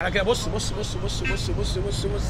على كده بص بص بص بص بص بص بص بص.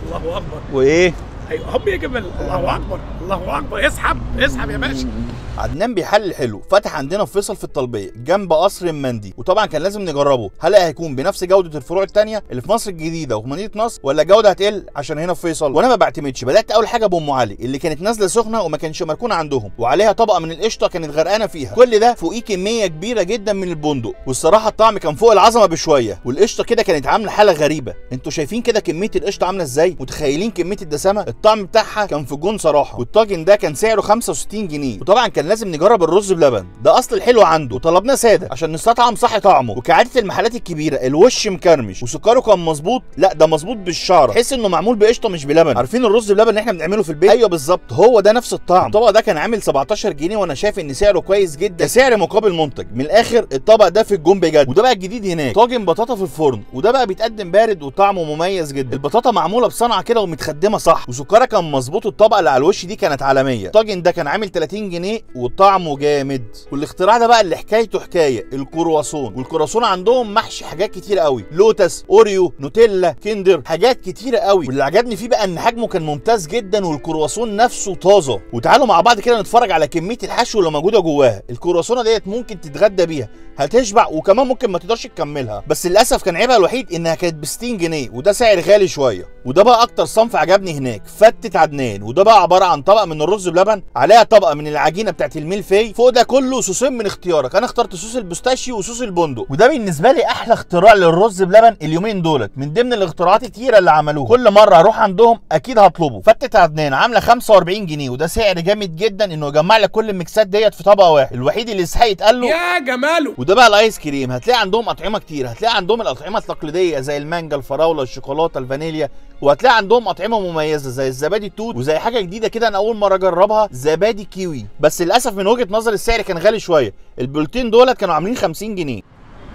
الله اكبر. وايه؟ ايوه هوب يا جبل. الله اكبر الله اكبر. اسحب اسحب يا باشا. عدنان بيحلل حلو فتح عندنا في فيصل في الطلبيه جنب قصر المندي، وطبعا كان لازم نجربه. هل هيكون بنفس جوده الفروع الثانيه اللي في مصر الجديده وفي مدينه نصر، ولا الجوده هتقل عشان هنا في فيصل؟ وانا ما بعتمدش. بدات اول حاجه بام علي اللي كانت نازله سخنه وما كانش مركونه عندهم، وعليها طبقه من القشطه كانت غرقانه فيها. كل ده فوقيه كميه كبيره جدا من البندق، والصراحه الطعم كان فوق العظمه بشويه، والقشطه كده كانت عامله حاله غريبه. انتوا شايفين كده كميه القشطه عامله ازاي؟ متخيلين كميه الدسامه؟ الطعم بتاعها كان في الجون صراحه. والطاجن ده كان سعره 65 جنيه، وطبعا كان لازم نجرب الرز بلبن ده اصل الحلو عنده، وطلبناه ساده عشان نستطعم صح طعمه. وكعاده المحلات الكبيره الوش مكرمش وسكره كان مظبوط، لا ده مظبوط بالشعره، تحس انه معمول بقشطه مش بلبن. عارفين الرز بلبن اللي احنا بنعمله في البيت؟ ايوه بالظبط، هو ده نفس الطعم. الطبق ده كان عامل 17 جنيه، وانا شايف ان سعره كويس جدا كسعر مقابل منتج. من الاخر الطبق ده في الجون بجد. وده بقى الجديد هناك، طاجن بطاطا في الفرن، وده بقى بيتقدم بارد وطعمه مميز جدا. البطاطا معموله بصنعه كده ومتخدمه صح، وسكرها كان مظبوط، والطبقه اللي على الوش دي كانت عالميه. الطاجن ده كان عامل 30 جنيه وطعمه جامد. والاختراع ده بقى اللي حكايته حكايه الكرواسون. والكرواسون عندهم محشي حاجات كتير قوي، لوتس، اوريو، نوتيلا، كيندر، حاجات كتيره قوي. واللي عجبني فيه بقى ان حجمه كان ممتاز جدا، والكرواسون نفسه طازه. وتعالوا مع بعض كده نتفرج على كميه الحشو اللي موجوده جواها. الكرواسونه ديت ممكن تتغدى بيها، هتشبع، وكمان ممكن ما تقدرش تكملها. بس للاسف كان عيبها الوحيد انها كانت ب 60 جنيه، وده سعر غالي شويه. وده بقى اكتر صنف عجبني هناك، فتة عدنان. وده بقى عباره عن طبق من الرز بلبن، عليها طبقه من العجينه بتاعت الميلفي، فوق ده كله صوصين من اختيارك. انا اخترت صوص البوستاشيو وصوص البندق، وده بالنسبه لي احلى اختراع للرز بلبن اليومين دولت من ضمن الاختراعات الكتيره اللي عملوها. كل مره اروح عندهم اكيد هطلبه. فتة عدنان عامله 45 جنيه، وده سعر جامد جدا انه يجمع لك كل الميكسات ديت في طبق واحد. الوحيد اللي يستحق يتقال له يا جماله. وده بقى الايس كريم. هتلاقي عندهم اطعمه كتير، هتلاقي عندهم الاطعمه التقليديه زي المانجا، الفراوله، الشوكولاته، الفانيليا، وهتلاقي عندهم اطعمه مميزه زي الزبادي التوت، وزي حاجه جديده كده انا اول مره اجربها، زبادي كيوي. بس للاسف من وجهه نظر السعر كان غالي شويه. البولتين دولت كانوا عاملين 50 جنيه.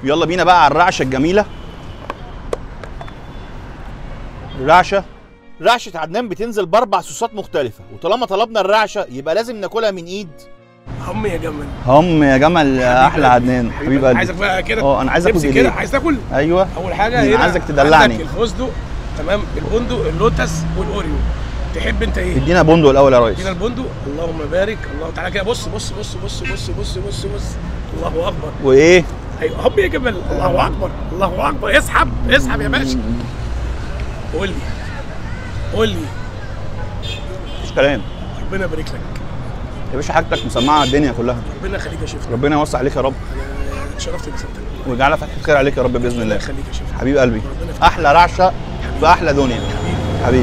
يلا بينا بقى على الرعشه الجميله. رعشه عدنان بتنزل باربع صوصات مختلفه، وطالما طلبنا الرعشه يبقى لازم ناكلها من ايد هم يا جمل. هم يا جمل احلى عدنان حبيب قلبي. عايزك بقى كده انا عايز اكل كده. عايز تاكل؟ ايوه. اول حاجه هنا عايزك تدلعني. عندك الفستق، تمام، البندق، اللوتس، والاوريو. تحب انت ايه؟ ادينا بندق الاول يا ريس. ادينا البندق. اللهم بارك. الله تعالى كده بص بص بص بص بص بص بص بص. الله اكبر. وايه؟ ايوه هوب يا جبل. الله اكبر الله اكبر. اسحب اسحب يا باشا. قول لي قول لي. مفيش كلام. ربنا يبارك لك يا باشا، حاجتك مسمعه الدنيا كلها. ربنا يخليك يا شيخ. ربنا يوسع عليك يا رب. انا اتشرفت بسيادتك ويجعلها فتحة خير عليك يا رب باذن الله. ربنا يخليك يا شيخ. حبيب قلبي، احلى رعشه في احلى دنيا. حبيبي.